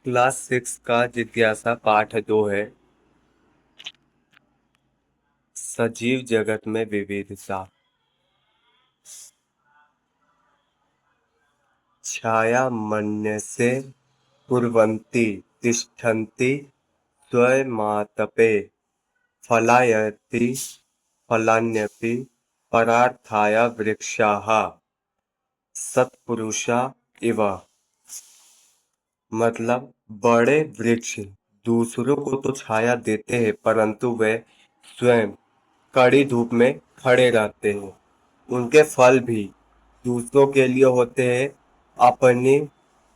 Class 6 का जिज्ञासा पाठ 2 है। सजीव जगत में विविधता। छाया मन्यसे कुर्वन्ति तिष्ठन्ति स्वयमातपे फलायति फलान्यपि परार्थाय वृक्षाः सत्पुरुषा इव। मतलब बड़े वृक्ष दूसरों को तो छाया देते हैं, परंतु वे स्वयं कड़ी धूप में खड़े रहते हैं। उनके फल भी दूसरों के लिए होते हैं, अपने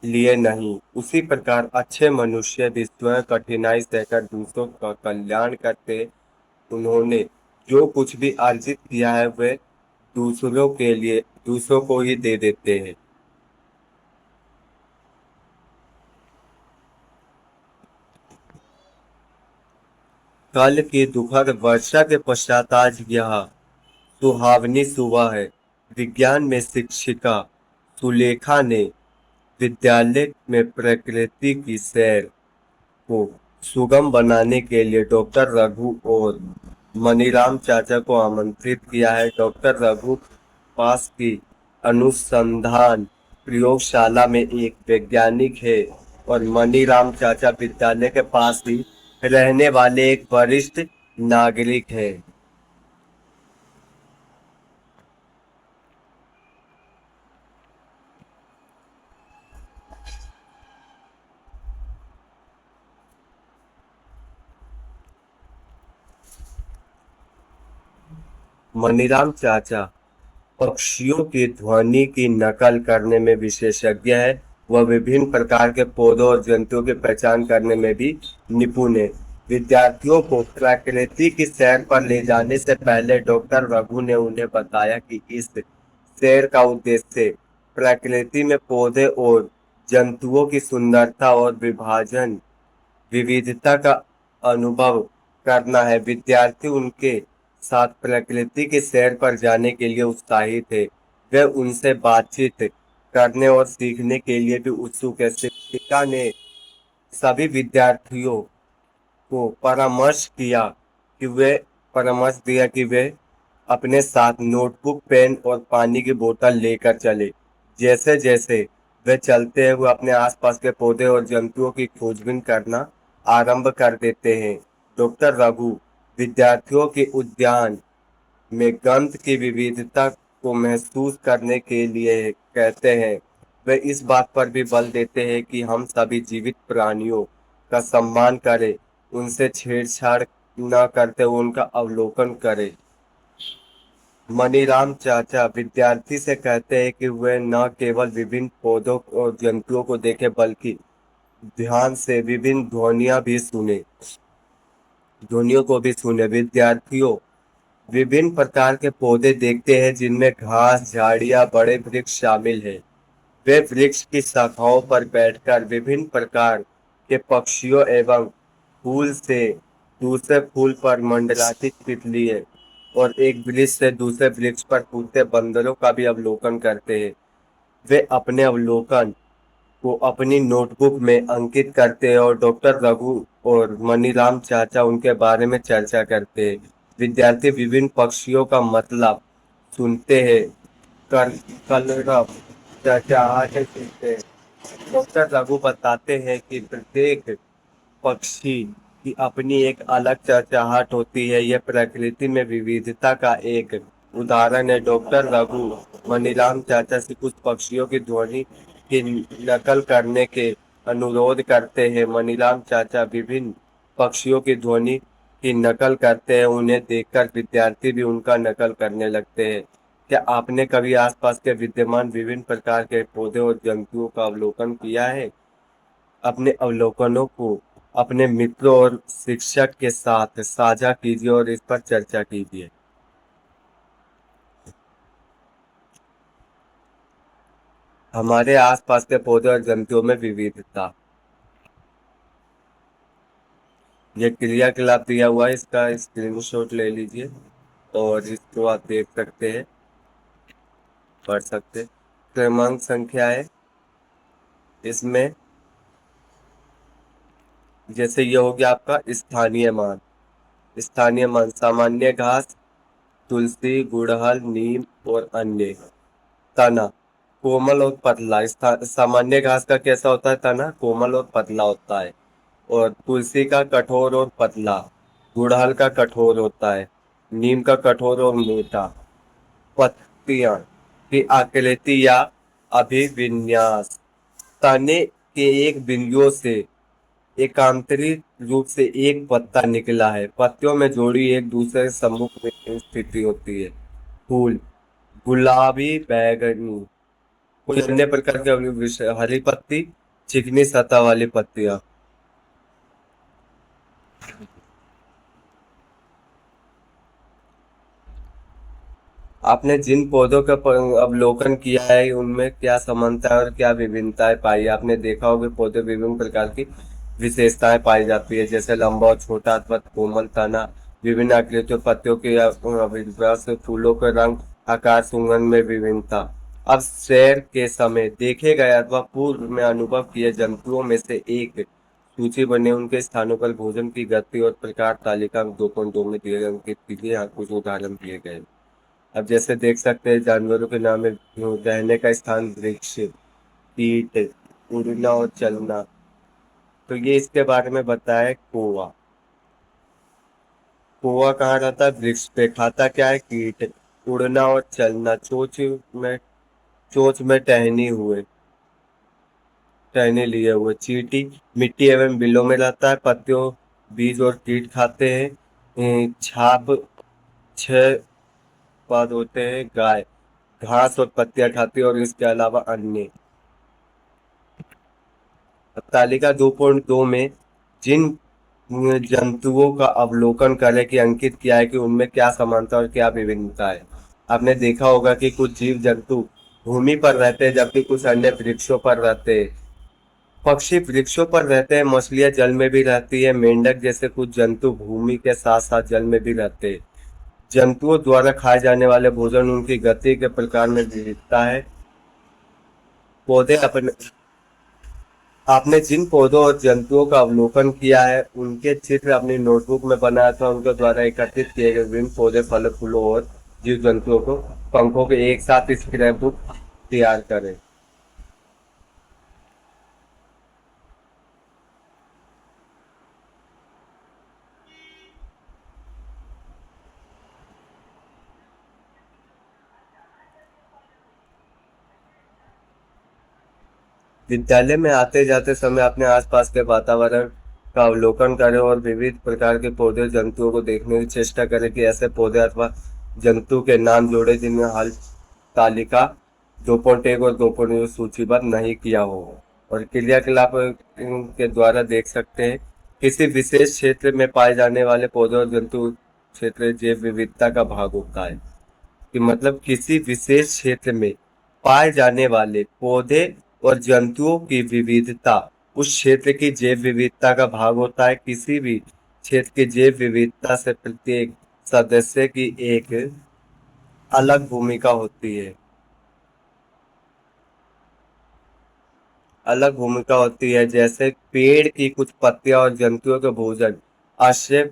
लिए नहीं। उसी प्रकार अच्छे मनुष्य भी स्वयं कठिनाई सहकर दूसरों का कल्याण करते हैं। उन्होंने जो कुछ भी अर्जित किया है वे दूसरों के लिए दूसरों को ही दे देते हैं। कल की दुखद वर्षा के पश्चात आज यह सुहावनी सुबह है। विज्ञान में शिक्षिका सुलेखा ने विद्यालय में प्रकृति की सैर को सुगम बनाने के लिए डॉक्टर रघु और मनीराम चाचा को आमंत्रित किया है। डॉक्टर रघु पास की अनुसंधान प्रयोगशाला में एक वैज्ञानिक है और मनीराम चाचा विद्यालय के पास ही रहने वाले एक वरिष्ठ नागरिक है। मनीराम चाचा पक्षियों की ध्वनि की नकल करने में विशेषज्ञ है। वह विभिन्न प्रकार के पौधों और जंतुओं की पहचान करने में भी निपुण है। विद्यार्थियों को प्रकृति की सैर पर ले जाने से पहले डॉक्टर रघु ने उन्हें बताया कि इस सैर का उद्देश्य प्रकृति में पौधे और जंतुओं की सुंदरता और विविधता का अनुभव करना है। विद्यार्थी उनके साथ प्रकृति की सैर पर जाने के लिए उत्साहित थे। वे उनसे बातचीत करने और सीखने के लिए भी उत्सुक है। शिक्षिका ने सभी विद्यार्थियों को परामर्श दिया कि वे अपने साथ नोटबुक, पेन और पानी की बोतल लेकर चले। जैसे जैसे वे चलते हैं, वो अपने आसपास के पौधे और जंतुओं की खोजबीन करना आरंभ कर देते हैं। डॉक्टर रघु विद्यार्थियों के उद्यान में गंध की विविधता को महसूस करने के लिए कहते हैं। वे इस बात पर भी बल देते हैं कि हम सभी जीवित प्राणियों का सम्मान करें, उनसे छेड़छाड़ न करते हुए उनका अवलोकन करें। मनीराम चाचा विद्यार्थी से कहते हैं कि वे न केवल विभिन्न पौधों और जंतुओं को देखें, बल्कि ध्यान से विभिन्न ध्वनियों को भी सुने। विद्यार्थियों विभिन्न प्रकार के पौधे देखते हैं, जिनमें घास, झाड़ियां, बड़े वृक्ष शामिल हैं। वे वृक्ष की शाखाओं पर बैठकर विभिन्न प्रकार के पक्षियों एवं फूल से दूसरे फूल पर मंडराती तितलियों और एक वृक्ष से दूसरे वृक्ष पर कूदते बंदरों का भी अवलोकन करते हैं। वे अपने अवलोकन को अपनी नोटबुक में अंकित करते हैं और डॉक्टर रघु और मनीराम चाचा उनके बारे में चर्चा करते हैं। विद्यार्थी विभिन्न पक्षियों का मतलब सुनते हैं, कर कलरव चहचहाहट सुनते हैं। डॉक्टर रघु बताते हैं कि प्रत्येक पक्षी की अपनी एक अलग चहचहाहट होती है। यह प्रकृति में विविधता का एक उदाहरण है। डॉक्टर रघु मनीराम चाचा से कुछ पक्षियों की ध्वनि की नकल करने के अनुरोध करते हैं। मनीराम चाचा विभिन्न पक्षियों की ध्वनि की नकल करते हैं। उन्हें देखकर विद्यार्थी भी उनका नकल करने लगते हैं। क्या आपने कभी आसपास के विद्यमान विभिन्न प्रकार के पौधे और जंतुओं का अवलोकन किया है? अपने अवलोकनों को अपने मित्रों और शिक्षक के साथ साझा कीजिए और इस पर चर्चा कीजिए। हमारे आसपास के पौधे और जंतुओं में विविधता। ये क्रियाकलाप दिया हुआ है, इसका स्क्रीनशॉट ले लीजिए और इसको आप देख सकते हैं, पढ़ सकते हैं। क्रमांक संख्या है इसमें जैसे ये हो गया आपका स्थानीय मान। स्थानीय मान सामान्य घास, तुलसी, गुड़हल, नीम और अन्य। तना कोमल और पतला। सामान्य घास का कैसा होता है तना? कोमल और पतला होता है। और तुलसी का कठोर और पतला। गुड़हल का कठोर होता है। नीम का कठोर और मोटा। पत्तियां की आकृति या अभिविन्यास। तने के एक बिंदुओं से एकांतरित रूप से एक पत्ता निकला है। पत्तियों में जोड़ी एक दूसरे के सम्मुख में स्थिति होती है। फूल गुलाबी, बैगनी। कोई अन्य प्रकार के हरी पत्ती, चिकनी सतह वाली पत्तियां। आपने जिन पौधों का अवलोकन किया है उनमें क्या समानता और क्या विभिन्नताएं पाई? आपने देखा होगा पौधे विभिन्न प्रकार की विशेषताएं पाई जाती है, जैसे लंबा और छोटा अथवा कोमल तना, विभिन्न आकृतियों पत्तियों के विन्यास, फूलों का रंग, आकार, सुगंध में विभिन्नता। अब सैर के समय देखे गए अथवा पूर्व में अनुभव किए जंतुओं में से एक सूची बने उनके स्थानों पर भोजन की गति और प्रकार तालिका 2.2 में दिए गए उनके पीछे यहाँ कुछ उदाहरण दिए गए। अब जैसे देख सकते हैं जानवरों के नाम है, रहने का स्थान वृक्ष, कीट, उड़ना और चलना। तो ये इसके बारे में बताया कौवा। कौवा कहाँ रहता है? वृक्ष पे। खाता क्या है? कीट। उड़ना और चलना, में चोंच में टहनी लिए हुए। चींटी मिट्टी एवं बिलों में रहता है। पत्तियों, बीज और कीट खाते हैं। छाप छह पाद होते हैं। गाय घास और पत्तियां खाती है और इसके अलावा अन्य। तालिका 2.2 में जिन जंतुओं का अवलोकन करें कि अंकित किया है कि उनमें क्या समानता और क्या विभिन्नता है। आपने देखा होगा कि कुछ जीव जंतु भूमि पर रहते हैं जबकि कुछ अन्य वृक्षों पर रहते हैं। पक्षी वृक्षों पर रहते हैं, मछलियां जल में भी रहती है, मेंढक जैसे कुछ जंतु भूमि के साथ साथ जल में भी रहते हैं। जंतुओं द्वारा खाए जाने वाले भोजन उनकी गति के प्रकार में विविधता है। पौधे अपने आपने जिन पौधों और जंतुओं का अवलोकन किया है उनके चित्र अपनी नोटबुक में बनाया था। उनके द्वारा एकत्रित किए गए विभिन्न पौधे, फल, फूलों और जीव जंतुओं को पंखों के एक साथ स्क्रैप बुक तैयार करें। विद्यालय में आते जाते समय अपने आसपास के वातावरण का अवलोकन करें और विविध प्रकार के पौधे जंतुओं को देखने की चेष्टा करें कि ऐसे पौधे अथवा जंतु के नाम जोड़े जिनमें हाल तालिका 2.1 और 2.0 सूचीबद्ध नहीं किया हो। और क्रियाकलाप के द्वारा देख सकते हैं किसी विशेष क्षेत्र में पाए जाने वाले पौधे और जंतु क्षेत्र जैव विविधता का भाग होता है। कि मतलब किसी विशेष क्षेत्र में पाए जाने वाले पौधे और जंतुओं की विविधता उस क्षेत्र की जैव विविधता का भाग होता है। किसी भी क्षेत्र की जैव विविधता से प्रत्येक सदस्य की एक अलग भूमिका होती है। अलग भूमिका होती है, जैसे पेड़ की कुछ पत्तियां और जंतुओं के भोजन आश्रय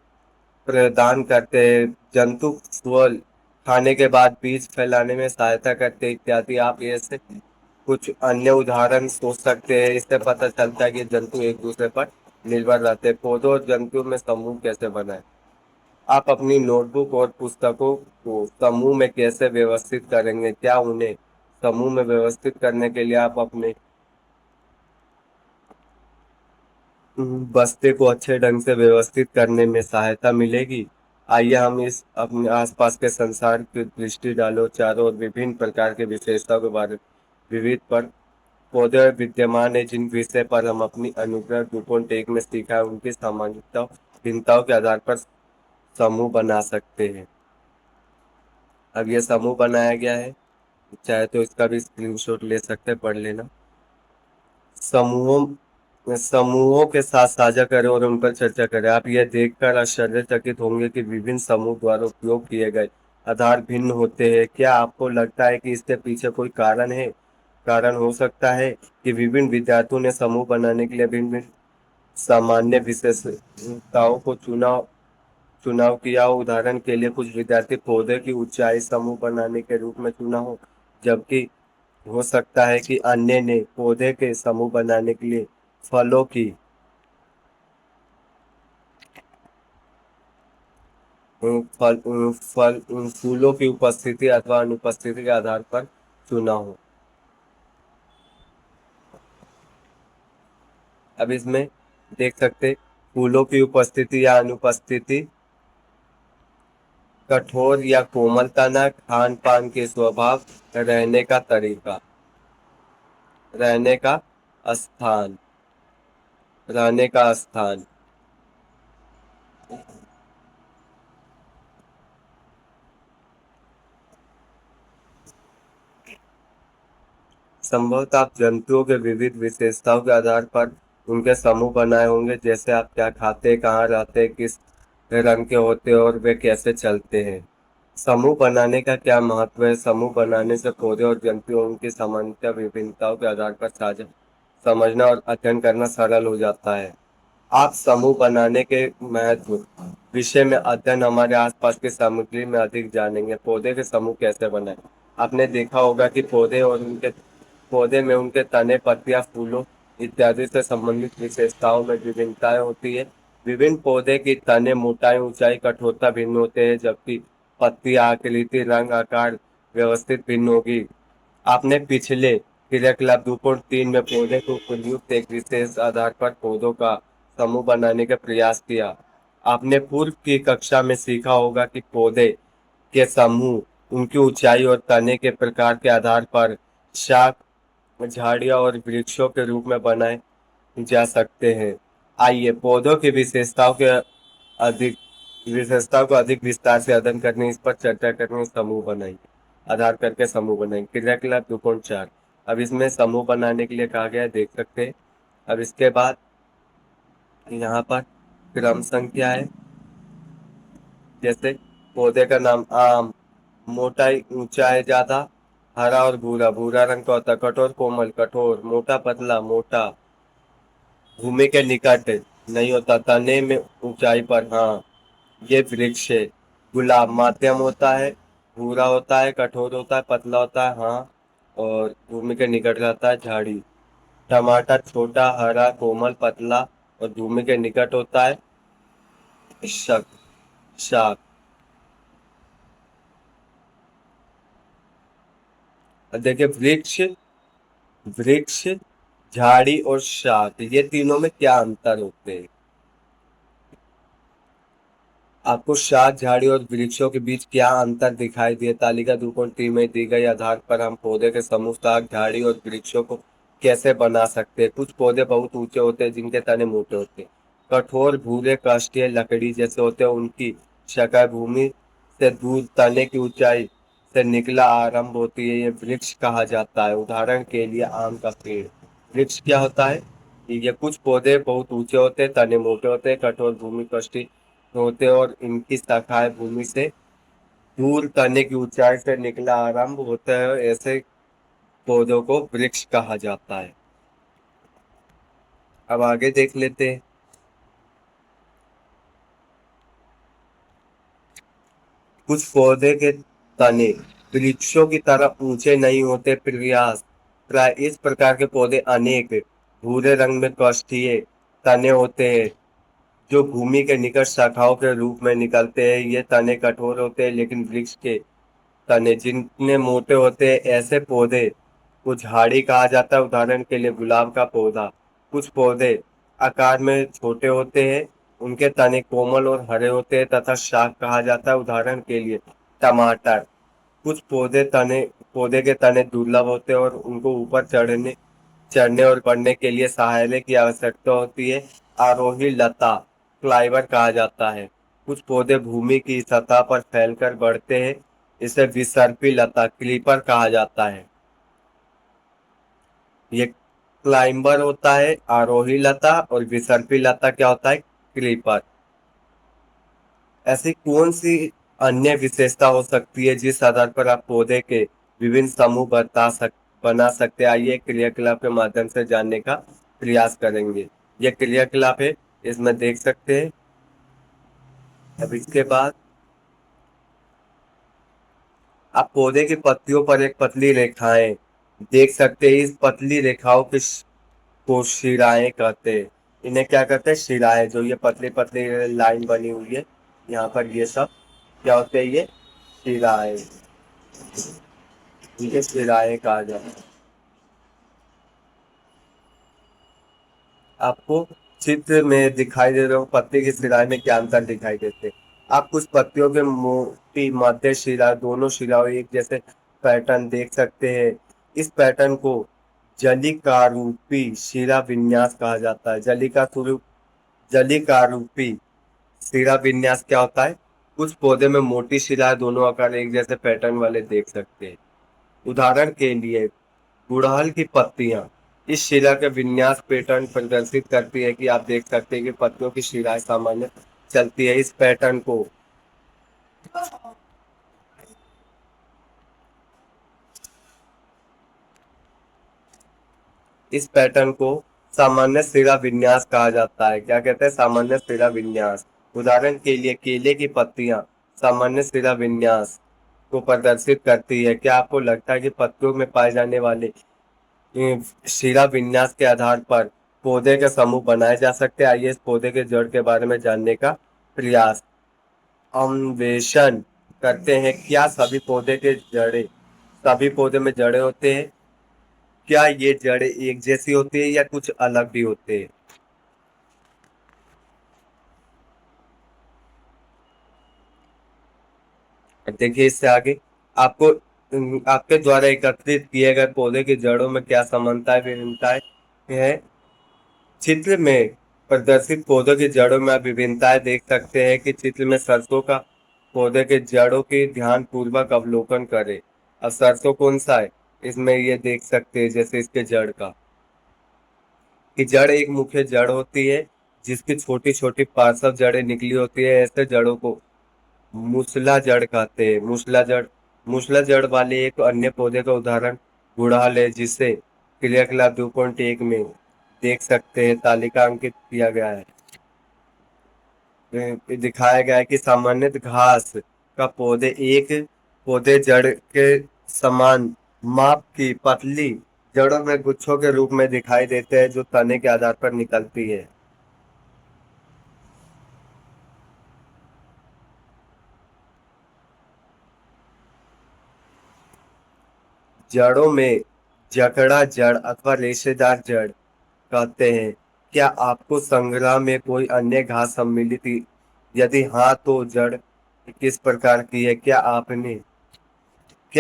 प्रदान करते हैं। जंतु फल खाने के बाद बीज फैलाने में सहायता करते हैं इत्यादि। आप ऐसे कुछ अन्य उदाहरण सोच सकते हैं। इससे पता चलता है कि जंतु एक दूसरे पर निर्भर रहते हैं। पौधों और जंतुओं में समूह कैसे बनाए? आप अपनी नोटबुक और पुस्तकों को समूह में कैसे व्यवस्थित करेंगे? क्या उन्हें समूह में व्यवस्थित करने के लिए आप अपने बस्ते को अच्छे ढंग से व्यवस्थित करने में सहायता मिलेगी। आइए हम इस अपने आसपास के संसार की दृष्टि डालो चारों और विभिन्न प्रकार के विशेषताओं के बारे में। विविध पर पौधे विद्यमान है जिन विषय पर हम अपनी अनुग्रह 2.1 में सीखा है उनकी सामान्यता भिन्नताओं के आधार पर समूह बना सकते हैं। अब ये समूह बनाया गया है, चाहे तो इसका भी स्क्रीनशॉट ले सकते हैं, पढ़ लेना। समूहों समूहों के साथ साझा करें और उन पर चर्चा करें। आप यह देखकर आश्चर्यचकित होंगे कि विभिन्न समूह द्वारा उपयोग किए गए आधार भिन्न होते हैं। क्या आपको लगता है कि इसके पीछे कोई कारण है? कारण हो सकता है कि विभिन्न विद्यार्थियों ने समूह बनाने के लिए भिन्न भिन्न सामान्य विशेषताओं को चुनाव किया हो। उदाहरण के लिए कुछ विद्यार्थी पौधे की ऊंचाई समूह बनाने के रूप में चुना हो, जबकि हो सकता है कि अन्य ने पौधे के समूह बनाने के लिए फलों की फूलों की उपस्थिति अथवा अनुपस्थिति के आधार पर चुना हो। अब इसमें देख सकते, फूलों की उपस्थिति या अनुपस्थिति, कठोर या कोमल तना, खान पान के स्वभाव, रहने का तरीका, रहने का स्थान, रहने का स्थान। संभवतः आप जंतुओं के विविध विशेषताओं के आधार पर उनके समूह बनाए होंगे, जैसे आप क्या खाते, कहाँ रहते, किस रंग के होते और वे कैसे चलते हैं। समूह बनाने का क्या महत्व है? समूह बनाने से पौधे और जंतुओं उनकी सामान्यता विभिन्नताओं के आधार पर साझा समझना और अध्ययन करना सरल हो जाता है। आप समूह बनाने के महत्व विषय में अध्ययन हमारे आसपास की सामग्री में अधिक जानेंगे। पौधे के समूह कैसे बनाएं? आपने देखा होगा कि पौधे में उनके तने, पत्तियां, फूलों इत्यादि से संबंधित विशेषताओं में विभिन्नताएं होती है। विभिन्न पौधे की तने मोटाई, ऊंचाई, कठोरता भिन्न होते हैं, जबकि पत्तियां, आकृति, रंग, आकार व्यवस्थित भिन्न होगी। आपने पिछले क्रियाकलाप 2.3 में पौधे को प्रयुक्त एक विशेष आधार पर पौधों का समूह बनाने का प्रयास किया। आपने पूर्व की कक्षा में सीखा होगा कि पौधे के समूह उनकी ऊंचाई और तने के प्रकार के आधार पर शाख, झाड़ियां और वृक्षों के रूप में बनाए जा सकते हैं। आइए पौधों की अधिक विशेषताओं को अधिक विस्तार से अध्ययन करने, इस पर चर्चा करने, समूह बनाएंगे, आधार करके समूह बनाएंगे। क्रियाकलाप 2.4। अब इसमें समूह बनाने के लिए कहा गया है, देख सकते हैं। अब इसके बाद यहाँ पर क्रम संख्या है, जैसे पौधे का नाम आम, मोटाई ऊंचाई ज्यादा, हरा और भूरा, भूरा रंग का होता है, कठोर कोमल, कठोर, मोटा पतला मोटा, भूमि के निकट नहीं होता, तने में ऊंचाई पर, हाँ ये वृक्ष है। गुलाब माध्यम होता है, भूरा होता है, कठोर होता है, पतला होता है, हाँ, और भूमि के निकट रहता है, झाड़ी। टमाटर छोटा, हरा, कोमल, पतला और भूमि के निकट होता है, शक शाक। अब देखिए वृक्ष, वृक्ष, झाड़ी और शाक, ये तीनों में क्या अंतर होते हैं? आपको शाक, झाड़ी और वृक्षों के बीच क्या अंतर दिखाई दिए? तालिका 2.3 में दी गई आधार पर हम पौधे के समूह शाक, झाड़ी और वृक्षों को कैसे बना सकते हैं? कुछ पौधे बहुत ऊंचे होते हैं, जिनके तने मोटे होते हैं, कठोर, भूरे, काष्ठीय लकड़ी जैसे होते हैं, उनकी शाखा भूमि से दूर तने की ऊंचाई से निकला आरंभ होती है, ये वृक्ष कहा जाता है। उदाहरण के लिए आम का पेड़ वृक्ष क्या होता है? ये कुछ पौधे बहुत ऊंचे होते हैं, तने मोटे होते हैं, कठोर, भूमि कष्टी होते हैं और इनकी शाखाएं भूमि से दूर तने की ऊंचाई से निकला आरंभ होता है, ऐसे पौधों को वृक्ष कहा जाता है। अब आगे देख लेते हैं। कुछ पौधे के तने वृक्षों की तरह ऊंचे नहीं होते। प्रयास प्राय इस प्रकार के पौधे अनेक भूरे रंग में काष्ठीय तने होते हैं, जो भूमि के निकट शाखाओं के रूप में निकलते हैं। ये तने कठोर होते हैं, लेकिन वृक्ष के तने जितने मोटे होते हैं, ऐसे पौधे को झाड़ी कहा जाता है। उदाहरण के लिए गुलाब का पौधा। कुछ पौधे आकार में छोटे होते हैं, उनके तने कोमल और हरे होते हैं तथा शाख कहा जाता है। उदाहरण के लिए टमाटर। कुछ पौधे के तने दुर्लभ होते हैं और उनको ऊपर चढ़ने चढ़ने और बढ़ने के लिए सहायता की आवश्यकता होती है। आरोही लता क्लाइवर कहा जाता है। कुछ पौधे भूमि की सतह पर फैलकर बढ़ते हैं, इसे विसर्पी लता क्लीपर कहा जाता है। ये क्लाइंबर होता है आरोही लता, और विसर्पी लता क्या होता है? क्लीपर। ऐसी कौन सी अन्य विशेषता हो सकती है जिस आधार पर आप पौधे के विभिन्न समूह बना सकते हैं? आइए क्रियाकलाप के माध्यम से जानने का प्रयास करेंगे। ये क्रियाकलाप है, इसमें देख सकते हैं। अब इसके बाद आप पौधे की पत्तियों पर एक पतली रेखाएं देख सकते हैं। इस पतली रेखाओं को शिराएं कहते हैं। इन्हें क्या कहते हैं? शिराएं। जो ये पतली पतली लाइन बनी हुई है यहाँ पर, ये सब क्या होते हैं? ये शिराएं। इनके शिराएं कहा जाता है। आपको चित्र में दिखाई दे रहा हूँ, पत्ती की शिराएं में क्या अंतर दिखाई देते हैं? आप कुछ पत्तियों के मोटी मध्य शिरा, दोनों शिराओं एक जैसे पैटर्न देख सकते हैं। इस पैटर्न को जलिकारूपी शिरा विन्यास कहा जाता है। जलिकारूपी शिरा विन्यास क्या होता है? कुछ पौधे में मोटी शिरा, दोनों आकार एक जैसे पैटर्न वाले देख सकते हैं। उदाहरण के लिए गुड़हल की पत्तियां इस शिरा के विन्यास पैटर्न प्रदर्शित करती है। कि आप देख सकते हैं कि पत्तियों की शिराएं सामान्य चलती है। इस पैटर्न को सामान्य सिरा विन्यास कहा जाता है। क्या कहते हैं? सामान्य सिरा विन्यास। उदाहरण के लिए केले की पत्तियां सामान्य सिरा विन्यास को प्रदर्शित करती है। क्या आपको लगता है कि पत्तियों में पाए जाने वाले शिरा विन्यास के आधार पर पौधे के समूह बनाए जा सकते हैं? आइए इस पौधे के जड़ के बारे में जानने का प्रयास अन्वेषण करते हैं। क्या सभी पौधे में जड़ें होते हैं? क्या ये जड़ें एक जैसी होती है या कुछ अलग भी होते हैं? देखिए इससे आगे आपको आपके द्वारा एकत्रित किए गए पौधे की जड़ों में क्या समानताएं विभिन्नताएं है। चित्र में प्रदर्शित पौधों की जड़ों में आप विभिन्नताएं देख सकते हैं। कि चित्र में सरसों का पौधे के जड़ों की ध्यान पूर्वक अवलोकन करें। अब सरसों कौन सा है? इसमें ये देख सकते हैं जैसे इसके जड़ का, कि जड़ एक मुख्य जड़ होती है जिसकी छोटी छोटी पार्श्व जड़ें निकली होती है। ऐसे जड़ों को मूसला जड़ कहते हैं। मूसला जड़ वाले एक अन्य पौधे का उदाहरण गुड़हल है, जिसे क्रियाकलाप 2.1 में देख सकते हैं। तालिका अंकित किया गया है। दिखाया गया है कि सामान्य घास का पौधे जड़ के समान माप की पतली जड़ों में गुच्छों के रूप में दिखाई देते हैं, जो तने के आधार पर निकलती है। जड़ों में जकड़ा जड़ अथवा रेशेदार जड़ कहते हैं। क्या आपको संग्रह में कोई अन्य घास सम्मिलित यदि हाँ तो जड़ किस प्रकार की है? क्या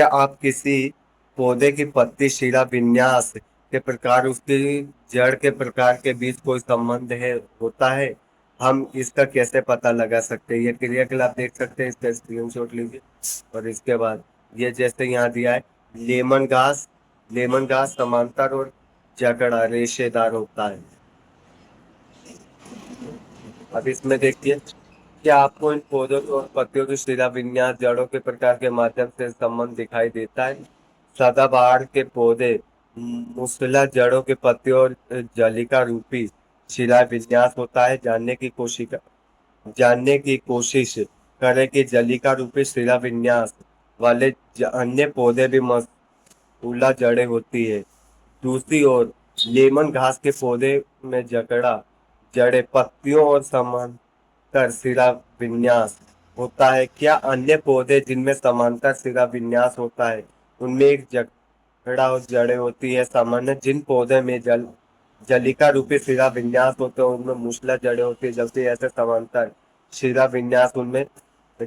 आप किसी पौधे की पत्ती शिरा विन्यास के प्रकार, उसकी जड़ के प्रकार के बीच कोई संबंध होता है? हम इसका कैसे पता लगा सकते हैं? ये क्रियाकलाप देख सकते हैं, इसका स्क्रीनशॉट लीजिए। और इसके बाद ये जैसे यहाँ दिया है, लेमन घास लेमन घास समांतर और जकड़ा रेशेदार होता है। अब इसमें देखिए, क्या आपको इन पौधों और पत्तियों की शिरा विन्यास जड़ों के प्रकार के माध्यम से संबंध दिखाई देता है? सदाबहार के पौधे मूसला जड़ों के पत्तियों और जलिका रूपी शिरा विन्यास होता है। जानने की कोशिश करें कि जलिका रूपी शिरा विन्यास वाले अन्य पौधे भी मसूला जड़ें होती है। दूसरी ओर लेमन घास के पौधे में जकड़ा जड़ें, पत्तियों और समांतर सिरा विन्यास होता है। क्या अन्य पौधे जिनमें समांतर सिरा विन्यास होता है उनमें एक जकड़ा और जड़ें होती है? सामान्य जिन पौधे में जलिका रूपी सिरा विन्यास होते हैं उनमें मूसला जड़ें होती है, जबकि ऐसे समांतर शिरा विन्यास उनमें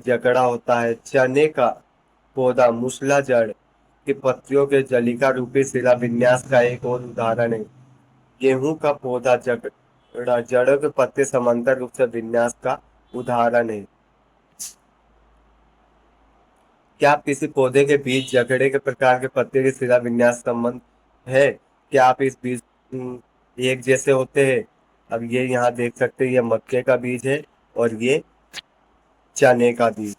जकड़ा होता है। चने का पौधा मूसला जड़ की पत्तियों के जलिका रूपी शिरा विन्यास का एक और उदाहरण है। गेहूं का पौधा जड़ों के पत्ते समांतर रूप से विन्यास का उदाहरण है। क्या आप किसी पौधे के बीज जकड़े के प्रकार के पत्ते के शिरा विन्यास संबंध है? क्या आप इस बीज एक जैसे होते हैं? अब ये यहाँ देख सकते हैं, ये मक्के का बीज है और ये चने का बीज।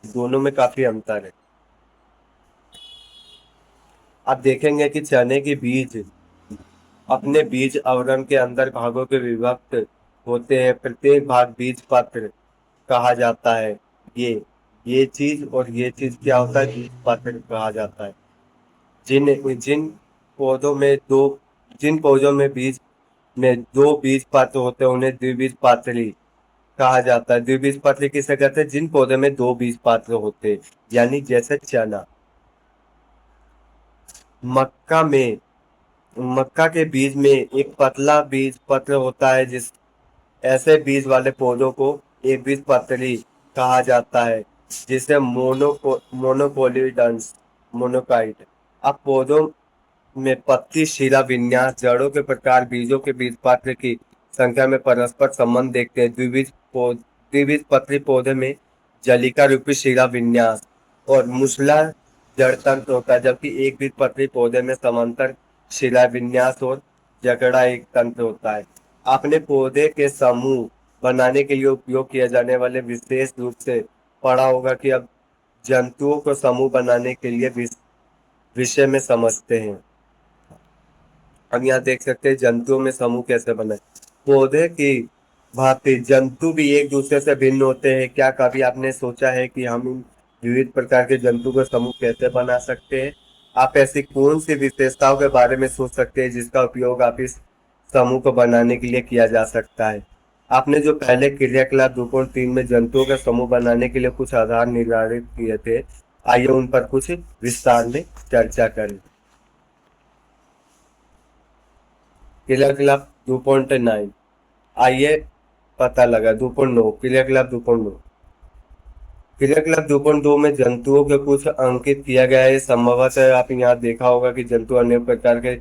दोनों में काफी अंतर है। आप देखेंगे कि चने की बीज अपने बीज आवरण के अंदर भागों के विभक्त होते हैं। प्रत्येक भाग बीज पत्र कहा जाता है। ये ये चीज और ये चीज क्या होता है, बीज पत्र कहा जाता है। जिन जिन पौधों में दो जिन पौधों में दो बीज पत्र होते हैं उन्हें द्विबीजपत्री कहा जाता है। द्विबीजपत्री किसे कहते हैं, जिन पौधे में दो बीज पत्र होते हैं, यानी जैसे चना। मक्का में मक्का के बीज में एक पतला बीज पत्र होता है, जिस ऐसे बीज वाले पौधों को एक बीज पत्री कहा जाता है, जिसे मोनोकोलिडन्स मोनोकाइट। अब पौधों में पत्ती शिरा विन्यास, जड़ों के प्रकार, बीजों के बीज पत्र की संख्या में परस्पर संबंध देखते हैं। द्विबीजपत्री पौधे में जलिका रूपी शिरा विन्यास और मूसला जड़ तंत्र होता है, जबकि एक बीजपत्री पौधे में समांतर शिरा विन्यास और जकड़ा एक तंत्र होता है। आपने पौधे के समूह बनाने के लिए उपयोग किए जाने वाले विशेष रूप से पढ़ा होगा कि अब जंतुओं को समूह बनाने के लिए विषय में समझते हैं। हम यहाँ देख सकते हैं जंतुओं में समूह कैसे बने। पौधे की भांति जंतु भी एक दूसरे से भिन्न होते हैं। क्या कभी आपने सोचा है कि हम इन विविध प्रकार के जंतु का समूह कैसे बना सकते हैं? आप ऐसी कौन सी विशेषताओं के बारे में सोच सकते हैं जिसका उपयोग आप इस समूह को बनाने के लिए किया जा सकता है? आपने जो पहले क्रियाकलाप 2.3 में जंतुओं का समूह बनाने के लिए कुछ आधार निर्धारित किए थे, आइए उन पर कुछ विस्तार में चर्चा करें। क्रियाकलाप 2.9, आइए पता लगा 2.9 क्रियाकलाप 2.9। क्रियाकलाप 2.2 में जंतुओं के कुछ अंकित किया गया है। संभवतः आप यहाँ देखा होगा कि जंतु अनेक प्रकार के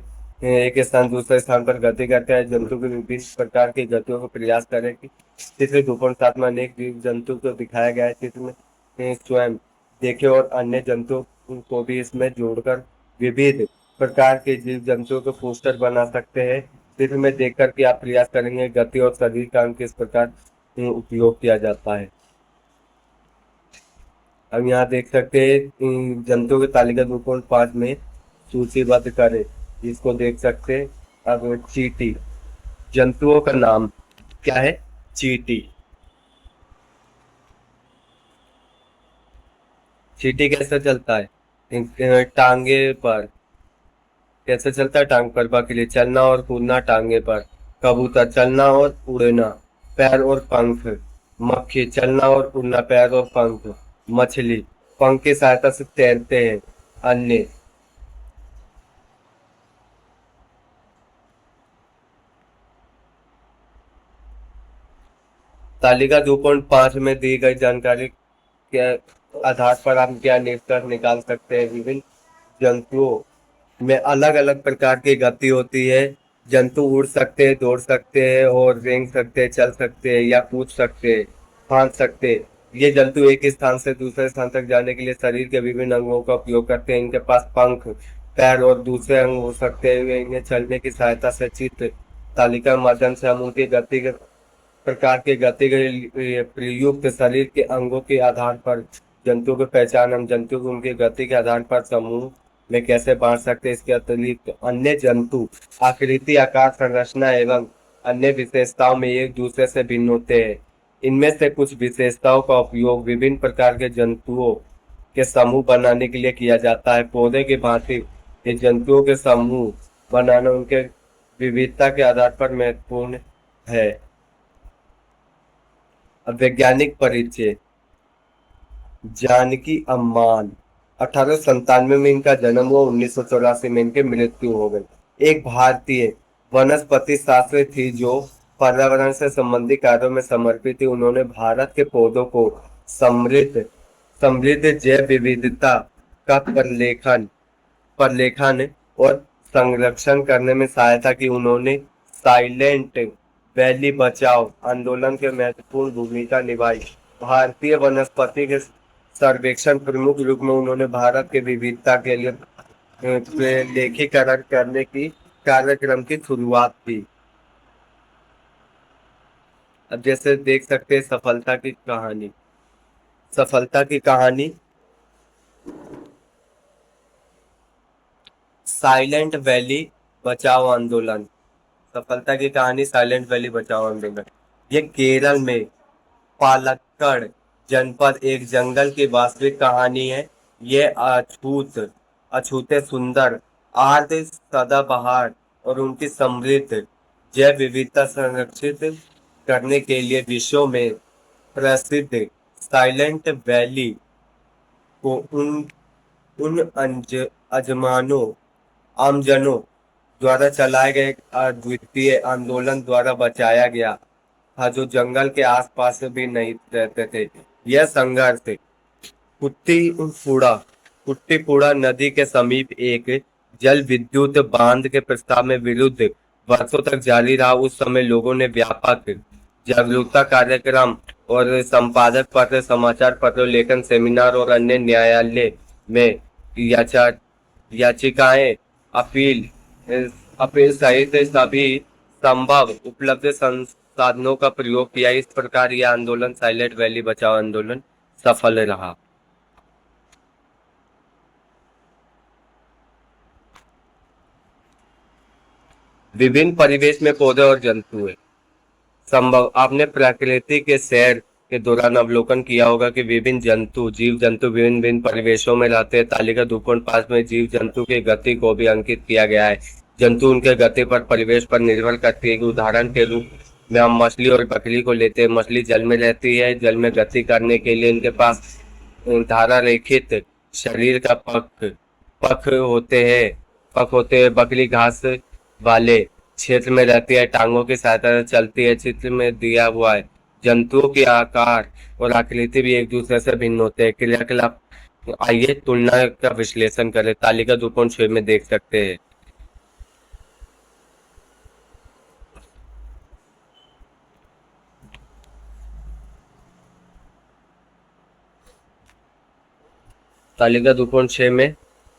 एक स्थान दूसरे स्थान पर गति करते हैं। जंतु के विभिन्न प्रकार की गतियों को प्रयास करें कि चित्र 2.7 में अनेक जीव जंतु को दिखाया गया है। चित्र में स्वयं देखे और अन्य जंतु को भी इसमें जोड़कर विविध प्रकार के जीव जंतुओं के पोस्टर बना सकते हैं। चित्र में देखकर कि आप प्रयास करेंगे गति और शरीर का अंग किस प्रकार उपयोग किया जाता है। हम यहाँ देख सकते हैं जंतुओं की तालिका 2.5 में सूचीबद्ध करें, इसको देख सकते हैं। अब चींटी, जंतुओं का नाम क्या है? चींटी। चींटी कैसे चलता है? टांगे पर। कैसे चलता है? टांग पर। बकरी चलना और कूदना टांगे पर। कबूतर चलना और उड़ना पैर और पंख। मक्खी चलना और उड़ना पैर और पंख। मछली पंख की सहायता से तैरते हैं। अन्य तालिका 2.5 में दी गई जानकारी के आधार पर आप क्या निष्कर्ष निकाल सकते हैं? विभिन्न जंतुओं में अलग अलग प्रकार की गति होती है। जंतु उड़ सकते हैं, दौड़ सकते हैं और रेंग सकते हैं, चल सकते हैं या कूद सकते हैं, फांद सकते हैं। ये जंतु एक स्थान से दूसरे स्थान तक जाने के लिए शरीर के विभिन्न अंगों का उपयोग करते हैं। इनके पास पंख, पैर और दूसरे अंग हो सकते हैं। इन्हें चलने की सहायता से चित्र तालिका के माध्यम से हम उनकी गति के प्रकार के गति के लिए प्रयुक्त शरीर के अंगों के आधार पर जंतुओं की पहचान हम जंतु को उनकी गति के आधार पर समूह में कैसे बांट सकते हैं। इसके अतिरिक्त अन्य जंतु आकृति, आकार, संरचना एवं अन्य विशेषताओं में एक दूसरे से भिन्न होते हैं। इनमें से कुछ विशेषताओं का उपयोग विभिन्न प्रकार के जंतुओं के समूह बनाने के लिए किया जाता है। पौधे की भांति ये जंतुओं के समूह बनाना उनके विविधता के आधार पर महत्वपूर्ण है। अब वैज्ञानिक परिचय। जानकी अम्मान, 1897 में इनका जन्म हुआ, 1984 में इनकी मृत्यु हो गई। एक भारतीय वनस्पति शास्त्री थी जो पर्यावरण से संबंधित कार्यों में समर्पित थी। उन्होंने भारत के पौधों को समृद्ध समृद्ध जैव विविधता का प्रलेखन और संरक्षण करने में सहायता की। उन्होंने साइलेंट वैली बचाओ आंदोलन के महत्वपूर्ण भूमिका निभाई। भारतीय वनस्पति के सर्वेक्षण प्रमुख रूप में उन्होंने भारत के विविधता के लिए लेखीकरण करने की कार्यक्रम की शुरुआत की। अब जैसे देख सकते हैं सफलता की कहानी। साइलेंट वैली बचाओ आंदोलन सफलता की कहानी साइलेंट वैली बचाओ आंदोलन। ये केरल में पालक्कड़ जनपद एक जंगल की वास्तविक कहानी है। ये अछूते सुंदर आर्द्र सदाबहार और उनकी समृद्ध जैव विविधता संरक्षित करने के लिए विश्व में प्रसिद्ध साइलेंट वैली को उन अजमानों आमजनों द्वारा चलाए गए अद्वितीय आंदोलन द्वारा बचाया गया था, जो जंगल के आसपास भी नहीं रहते थे। यह संघर्ष कुट्टीपुड़ा कुट्टीपुड़ा नदी के समीप एक जल विद्युत बांध के प्रस्ताव में विरुद्ध वर्षों तक जारी रहा। उस समय लोगों ने व्यापक जागरूकता कार्यक्रम और संपादक पत्र, समाचार पत्र, लेखन, सेमिनार और अन्य न्यायालय में याचिकाएं, अपील अपील सहित सभी संभव उपलब्ध संसाधनों का प्रयोग किया। इस प्रकार यह आंदोलन साइलेंट वैली बचाओ आंदोलन सफल रहा। विभिन्न परिवेश में पौधे और जंतु है संभव। आपने प्रकृति के सैर के दौरान अवलोकन किया होगा कि विभिन्न जीव जंतु विभिन्न विभिन्न परिवेशों में रहते हैं। तालिका 2.5 में जीव जंतु की गति को भी अंकित किया गया है। जंतु उनके गति पर परिवेश पर निर्भर करती है। उदाहरण के रूप में हम मछली और बकरी को लेते हैं। मछली जल में रहती है। जल में गति करने के लिए इनके पास धारा रेखित शरीर का पख होते हैं। बकरी घास वाले क्षेत्र में रहती है, टांगों की सहायता से चलती है। चित्र में दिया हुआ है जंतुओं के आकार और आकृति भी एक दूसरे से भिन्न होते हैं। क्रियाकलाप, आइए तुलना का विश्लेषण करें। तालिका 2.6 में देख सकते हैं। तालिका 2.6 में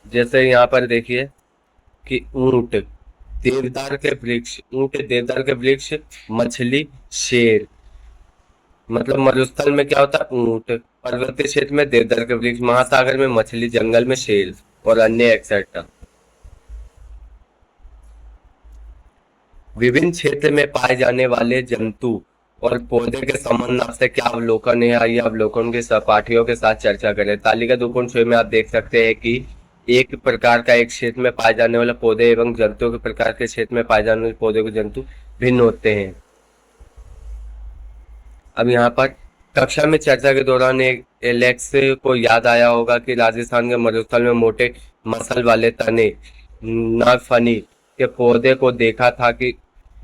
जैसे यहाँ पर देखिए कि ऊंट देवदार के वृक्ष, मछली, शेर। मतलब मरुस्थल में क्या होता है? ऊंट। पर्वतीय क्षेत्र में देवदार के वृक्ष, महासागर में मछली, जंगल में शेर और अन्य एक्सेट्रा। विभिन्न क्षेत्र में पाए जाने वाले जंतु और पौधे के संबंध से क्या अवलोकन है? आइए अवलोकन के सहपाठियों के साथ चर्चा करें। तालिका 2.6 में आप देख सकते हैं कि एक प्रकार का एक क्षेत्र में पाए जाने वाले पौधे एवं जंतुओं के प्रकार के क्षेत्र में पाए जाने वाले पौधे के जंतु भिन्न होते हैं। अब यहाँ पर कक्षा में चर्चा के दौरान एक एलेक्स को याद आया होगा कि राजस्थान के मरुस्थल में मोटे मसल वाले तने नागफनी के पौधे को देखा था। कि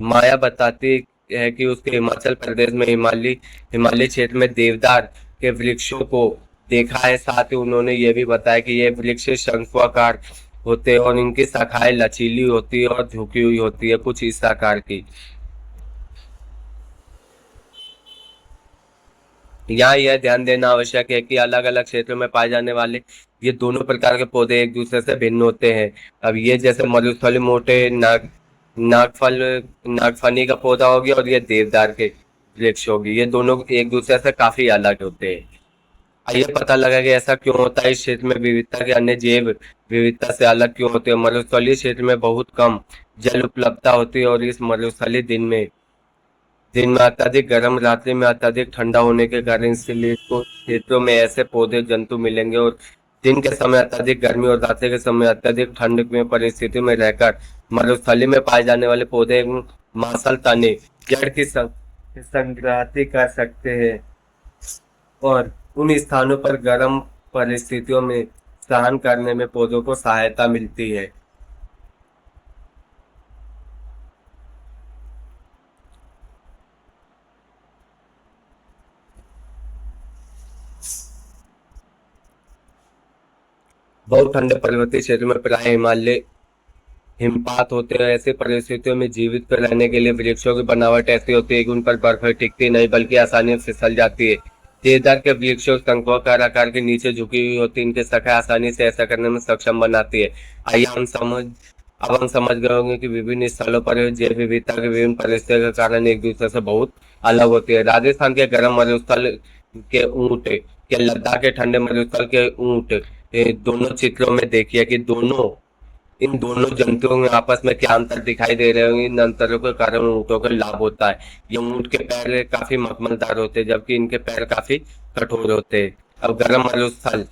माया बताती है कि उसके हिमाचल प्रदेश में हिमालय क्षेत्र में देवदार के वृक्षों को देखा है। साथ ही उन्होंने ये भी बताया कि ये वृक्ष शंकुआकार होते हैं और इनकी शाखाएं लचीली होती है और झुकी हुई होती है, कुछ इस आकार की। यहाँ यह ध्यान देना आवश्यक है कि अलग अलग क्षेत्रों में पाए जाने वाले ये दोनों प्रकार के पौधे एक दूसरे से भिन्न होते हैं। अब ये जैसे मरुस्थली मोटे नागफनी का पौधा होगी और ये देवदार के वृक्ष होगी, ये दोनों एक दूसरे से काफी अलग होते हैं। आइए पता लगा कि ऐसा क्यों होता है। इस क्षेत्र में विविधता के अन्य जैव विविधता से अलग क्यों होते हैं? मरुस्थलीय क्षेत्र में बहुत कम जल उपलब्धता होती है और इस मरुस्थलीय दिन में अत्यधिक गर्म, रात्रि में अत्यधिक ठंडा होने के कारण इसलिए क्षेत्रों में ऐसे पौधे जंतु मिलेंगे और दिन के समय अत्यधिक गर्मी और रात्रि के समय अत्यधिक ठंड में परिस्थिति में रहकर मरुस्थली में पाए जाने वाले पौधे मांसल तने जड़ की संक्रांति कर सकते हैं और उन स्थानों पर गर्म परिस्थितियों में सहन करने में पौधों को सहायता मिलती है। बहुत ठंडे पर्वतीय क्षेत्र में प्राय हिमपात होते हैं। ऐसी परिस्थितियों में जीवित रहने के लिए वृक्षों की बनावट ऐसी होती है कि उन पर बर्फ टिकती नहीं बल्कि आसानी से फिसल जाती है। देवदार के वृक्षों शंकुआकार आकार के नीचे झुकी हुई होती है। इनके शाखाएं आसानी से ऐसा करने में सक्षम बनाती है। आइए अब हम समझ गए होंगे कि विभिन्न स्थलों पर जैव विविधता के विभिन्न परिस्थितियों के कारण एक दूसरे से बहुत अलग होती है। राजस्थान के गर्म मरुस्थल के ऊंट के लद्दाख के ठंडे मरुस्थल के ऊंट दोनों चित्रों में देखिए कि दोनों इन दोनों जंतुओं में आपस में क्या अंतर दिखाई दे रहे होंगे। इन अंतरों के कारण ऊँटों को लाभ होता है। ये ऊँट के पैर काफी मखमलदार होते हैं, जबकि इनके पैर काफी कठोर होते हैं। अब गर्म मरुस्थल,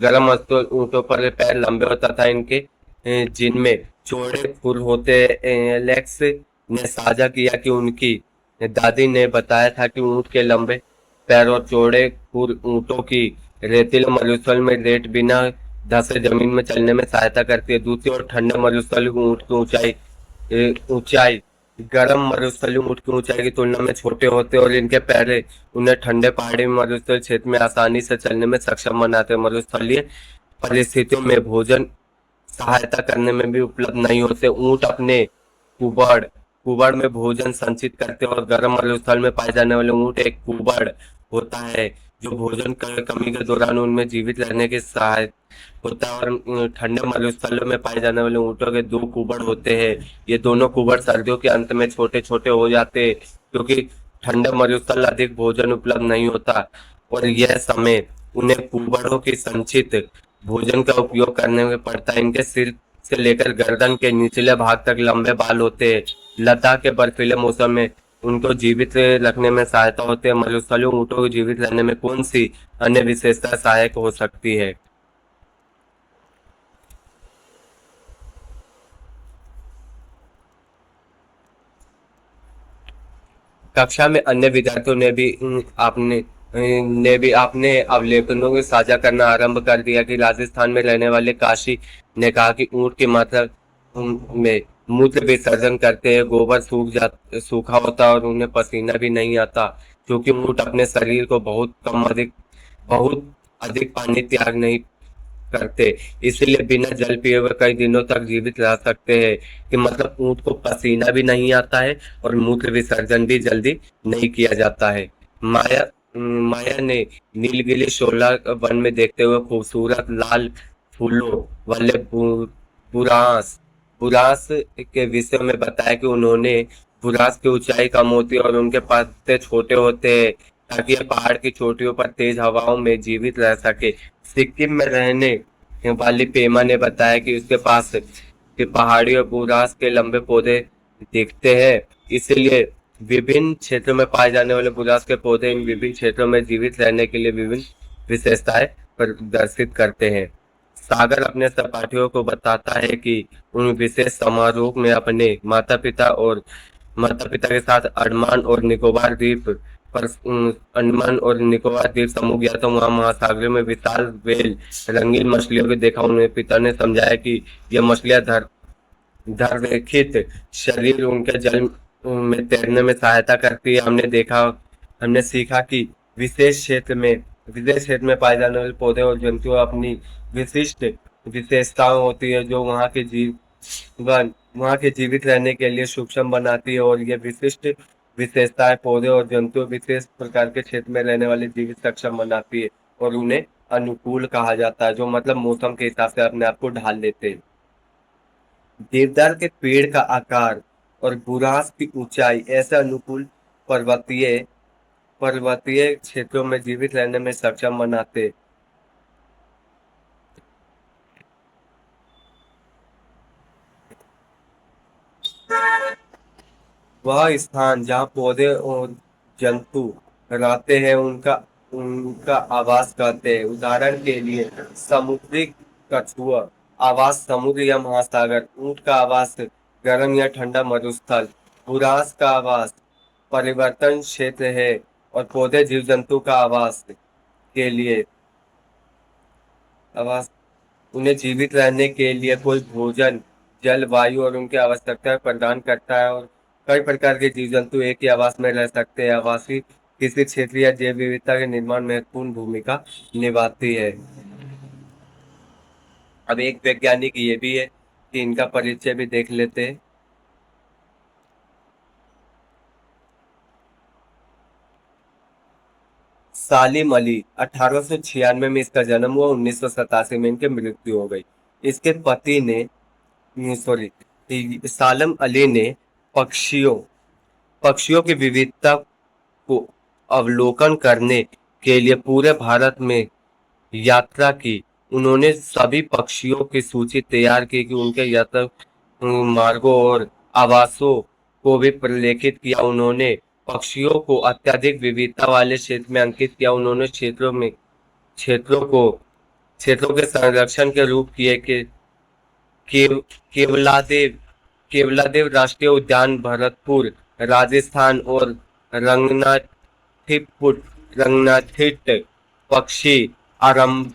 गर्म मरुस्थल ऊँटों पर पैर लंबे होता था इनके, जिनमें चौड़े खुर होते। एलेक्स ने साझा किया कि उनकी दादी ने बताया था कि ऊँट के लंबे पैर और चौड़े खुर ऊँटों की रेतीले मरुस्थल में रेत बिना धंसे जमीन में चलने में सहायता करती है। दूसरी ओर ठंडे मरुस्थलीय ऊँट की ऊंचाई गर्म मरुस्थलीय ऊँट की ऊंचाई की तुलना में छोटे होते हैं और इनके पैर उन्हें ठंडे पहाड़ी मरुस्थलीय क्षेत्र में आसानी से चलने में सक्षम बनाते हैं। मरुस्थलीय परिस्थितियों में भोजन सहायता करने में भी उपलब्ध नहीं होते। ऊँट अपने कुबड़ कुबड़ में भोजन संचित करते हैं और गर्म मरुस्थल में पाए जाने वाले ऊँट एक कुबड़ होता है जो भोजन कमी के दौरान उनमें जीवित रहने के सहायक होता है। और ठंडे मरुस्थलों में पाए जाने वाले ऊँटों के दो कुबड़ होते हैं। ये दोनों कुबड़ सर्दियों के अंत में छोटे छोटे हो जाते हैं, क्योंकि ठंडे मरुस्थल अधिक भोजन उपलब्ध नहीं होता और यह समय उन्हें कुबड़ों की संचित भोजन का उपयोग करने में पड़ता है। इनके सिर से लेकर गर्दन के निचले भाग तक लंबे बाल होते हैं। लद्दाख के बर्फीले मौसम में उनको जीवित रखने में सहायता होती है। मरुस्थलीय ऊँटों को जीवित रहने में कौन सी अन्य विशेषता सहायक हो सकती है? कक्षा में अन्य विद्यार्थियों ने भी अपने अवलोकनों को साझा करना आरंभ कर दिया कि राजस्थान में रहने वाले काशी ने कहा कि ऊँट की मात्रा में मूत्र विसर्जन करते हैं। गोबर सूखा होता है और उन्हें पसीना भी नहीं आता, क्योंकि ऊँट अपने शरीर को बहुत अधिक पानी त्याग नहीं करते, इसलिए बिना जल पिए हुए कई दिनों तक जीवित रह सकते हैं। कि मतलब ऊँट को पसीना भी नहीं आता है और मूत्र विसर्जन भी जल्दी नहीं किया जाता है। माया माया ने नीलगिरी शोला वन में देखते हुए खूबसूरत लाल फूलों वाले बुरांस बुरांस के विषय में बताया कि उन्होंने बुरांस की ऊंचाई कम होती है और उनके पत्ते छोटे होते हैं, ताकि ये पहाड़ की चोटियों पर तेज हवाओं में जीवित रह सके। सिक्किम में रहने वाली पेमा ने बताया कि उसके पास के पहाड़ी और बुरांस के लंबे पौधे दिखते हैं, इसलिए विभिन्न क्षेत्रों में पाए जाने वाले बुरांस के पौधे इन विभिन्न क्षेत्रों में जीवित रहने के लिए विभिन्न विशेषताएं प्रदर्शित करते हैं। सागर अपने सहपाठियों को बताता है कि उन विशेष समारोह में अपने माता पिता के साथ अंडमान और निकोबार द्वीप समूह गया था। वहां महासागर में विशाल व्हेल रंगीन मछलियों को देखा। उन्हें पिता ने समझाया कि यह मछलियां धररेखित शरीर उनके जल में तैरने में सहायता करती है। हमने सीखा कि विशेष क्षेत्र में पाए जाने वाले पौधे और जंतु अपनी विशिष्ट विशेषताएं होती है, जो वहाँ के जीवित रहने के लिए सूक्ष्म बनाती है। और ये विशिष्ट विशेषताएं पौधे और जंतु विशेष प्रकार के क्षेत्र में रहने वाले जीवित सक्षम बनाती है और उन्हें अनुकूल कहा जाता है, जो मतलब मौसम के हिसाब से अपने आप को ढाल लेते हैं। देवदार के पेड़ का आकार और बुरांस की ऊंचाई ऐसे अनुकूल पर्वतीय पर्वतीय क्षेत्रों में जीवित रहने में सक्षम बनाते। वह स्थान जहाँ पौधे और जंतु रहते हैं उनका आवास कहते हैं। उदाहरण के लिए समुद्री कछुआ आवास समुद्र या महासागर, ऊंट का आवास गर्म या ठंडा मरुस्थल, बुरांस का आवास परिवर्तन क्षेत्र है और पौधे जीव जंतु का के लिए आवास उन्हें जीवित रहने के लिए कोई भोजन, जल, वायु और उनकी आवश्यकता प्रदान करता है। और कई प्रकार के जीव जंतु एक ही आवास में रह सकते हैं। आवासीय किसी क्षेत्र या जैव विविधता के निर्माण में महत्वपूर्ण भूमिका निभाती है। अब एक वैज्ञानिक ये भी है कि इनका परिचय भी देख लेते हैं। सालिम अली, 1896 में इसका जन्म हुआ, 1987 में इनकी मृत्यु हो गई। इसके पति ने सॉरी सालम अली ने पक्षियों पक्षियों की विविधता को अवलोकन करने के लिए पूरे भारत में यात्रा की। उन्होंने सभी पक्षियों की सूची तैयार की कि उनके यात्रा मार्गों और आवासों को भी प्रलेखित किया। उन्होंने पक्षियों को अत्यधिक विविधता वाले क्षेत्र में अंकित किया। उन्होंने क्षेत्रों को क्षेत्रों के संरक्षण के रूप किए कि केव, केवलादेव केवलादेव राष्ट्रीय उद्यान, भरतपुर राजस्थान और रंगनाथिपुट रंगनाथिट पक्षी आरंभ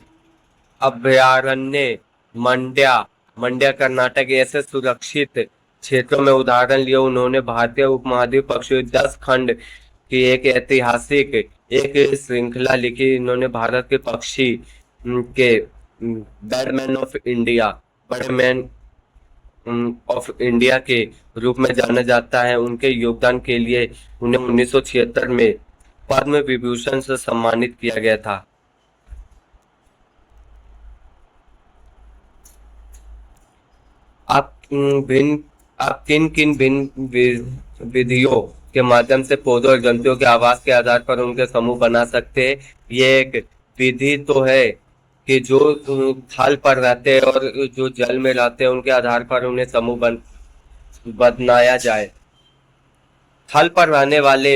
अभयारण्य, मंड्या मंड्या कर्नाटक, ऐसे सुरक्षित क्षेत्रों में उदाहरण लिए। उन्होंने भारतीय उपमहाद्वीप पक्षी 10 खंड की एक ऐतिहासिक एक श्रृंखला लिखी। इन्होंने भारत के पक्षी के बैडमैन ऑफ इंडिया बड़े मैन ऑफ इंडिया के रूप में जाना जाता है। उनके योगदान के लिए उन्हें 1976 में पद्म विभूषण से सम्मानित किया गया था। आप भिन्न आप किन किन भिन्न विधियों के माध्यम से पौधों और जंतुओं के आवास के आधार पर उनके समूह बना सकते हैं। ये एक विधि तो है कि जो थल पर रहते हैं और जो जल में रहते हैं उनके आधार पर उन्हें समूह बनाया जाए। थल पर रहने वाले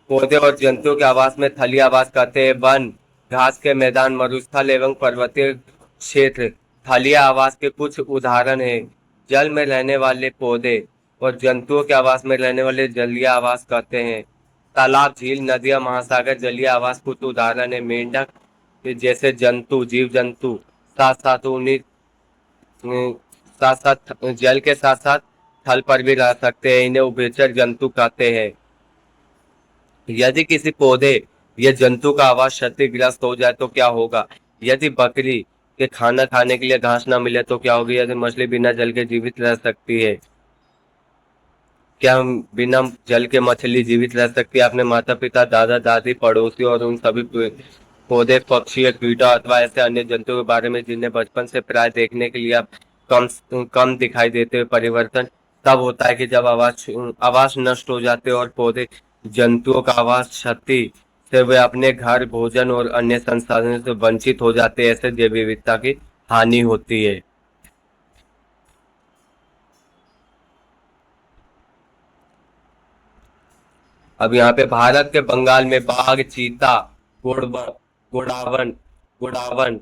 पौधे और जंतुओं के आवास में थलीय आवास कहते हैं। वन, घास के मैदान, मरुस्थल एवं पर्वतीय क्षेत्र थलीय आवास के कुछ उदाहरण हैं। जल में रहने वाले पौधे और जंतुओं के आवास में रहने वाले जलीय आवास कहते हैं। तालाब, झील, नदियां, महासागर जलीय आवास कुछ उदाहरण है। मेंढक जैसे जंतु, जीव जंतु साथ साथ उन्हीं साथ साथ जल के साथ साथ थल पर भी रह सकते हैं। इन्हें उभयचर जंतु कहते हैं। यदि किसी पौधे या जंतु का आवास क्षतिग्रस्त हो जाए तो क्या होगा? यदि बकरी के खाना खाने के लिए घास न मिले तो क्या होगी? यदि मछली बिना जल के जीवित रह सकती है? क्या बिना जल के मछली जीवित रह सकती है? अपने माता पिता, दादा दादी, पड़ोसी और उन सभी पौधे, पक्षी या कीड़ा अथवा ऐसे अन्य जंतुओं के बारे में जिन्हें बचपन से प्राय देखने के लिए अब कम कम दिखाई देते हुए परिवर्तन तब होता है कि जब आवास नष्ट हो जाते हैं और पौधे जंतुओं का आवास क्षति से वे अपने घर, भोजन और अन्य संसाधनों से वंचित हो जाते हैं। ऐसे जैव विविधता की हानि होती है। अब यहाँ पे भारत के बंगाल में बाघ, चीता, godown godown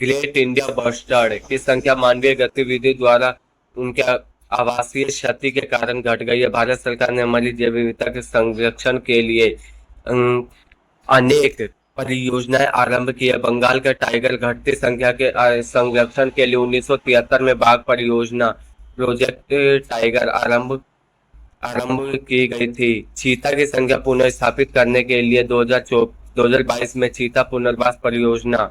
great India bustard की संख्या मानवीय गतिविधि द्वारा उनके आवासीय क्षति के कारण घट गई है। भारत सरकार ने हमारी जैव विविधता के संरक्षण के लिए अनेक परियोजनाएं आरंभ की है। बंगाल का टाइगर घटती संख्या के संरक्षण के लिए 1973 में बाघ परियोजना प्रोजेक्ट टाइगर आरंभ की गई थी। चीता की संख्या पुनर्स्थापित करने के लिए 2022 में चीता पुनर्वास परियोजना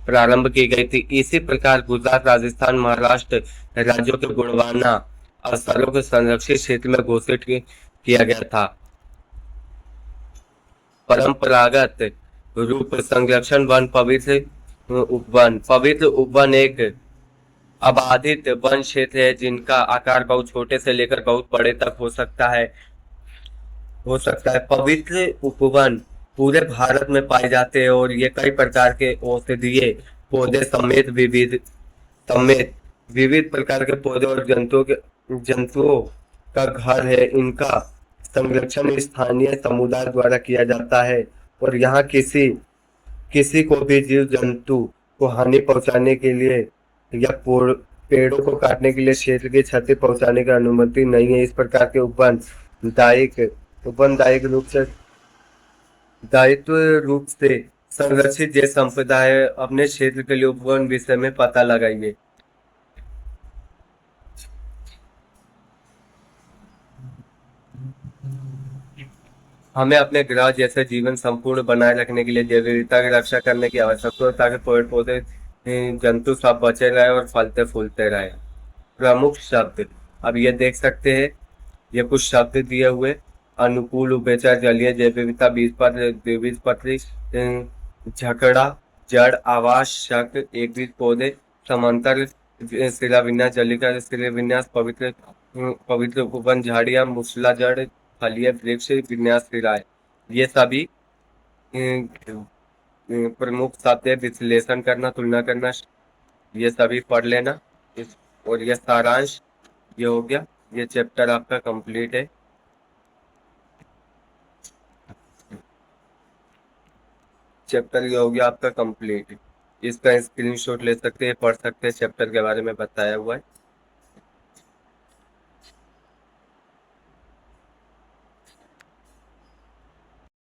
प्रारंभ की गई थी। इसी प्रकार गुजरात, राजस्थान, महाराष्ट्र राज्यों के गुणवाना स्थलों को संरक्षित क्षेत्र में घोषित किया गया था। परंपरागत रूप संरक्षण वन, पवित्र उपवन एक आबादित वन क्षेत्र है जिनका आकार बहुत छोटे से लेकर बहुत बड़े तक हो सकता है। पवित्र उपवन पूरे भारत में पाए जाते हैं और ये कई प्रकार के औषधीय पौधे समेत विविध प्रकार के पौधे और जंतुओं का घर है। इनका संरक्षण स्थानीय समुदाय द्वारा किया जाता है और यहाँ किसी किसी को भी जीव जंतु को हानि पहुंचाने के लिए या पेड़ों को काटने के लिए क्षेत्र की क्षति पहुंचाने की अनुमति नहीं है। इस प्रकार के उपवन दायित्व रूप से संरक्षित जैव संपदा है। अपने क्षेत्र के लिए उपवन विषय में पता लगाइए। हमें अपने ग्रह जैसे जीवन संपूर्ण बनाए रखने के लिए जैव विविधता की रक्षा करने की आवश्यकता है ताकि पेड़ पौधे जंतु सब बचे रहे और फलते फूलते रहे। प्रमुख शब्द अब ये देख सकते हैं, ये कुछ शब्द दिए हुए: अनुकूल, उभयचर, जलीय, जैव विविधता, बीजपत्र, द्विबीजपत्री, झकड़ा, जड़, आवास, शक, एकबीज पौधे, समांतर शिलाविन्यास, जलीय शिलाविन्यास, पवित्र उपवन, झाड़ियां, मूसला जड़, फलीय वृक्ष, विन्यास शिलाएं। ये सभी प्रमुख शब्द है। विश्लेषण करना, तुलना करना, ये सभी पढ़ लेना। इस और ये सारांश ये हो गया। ये चैप्टर आपका कंप्लीट है। चैप्टर ये हो गया आपका कंप्लीट। इसका स्क्रीनशॉट ले सकते हैं, पढ़ सकते हैं, चैप्टर के बारे में बताया हुआ है।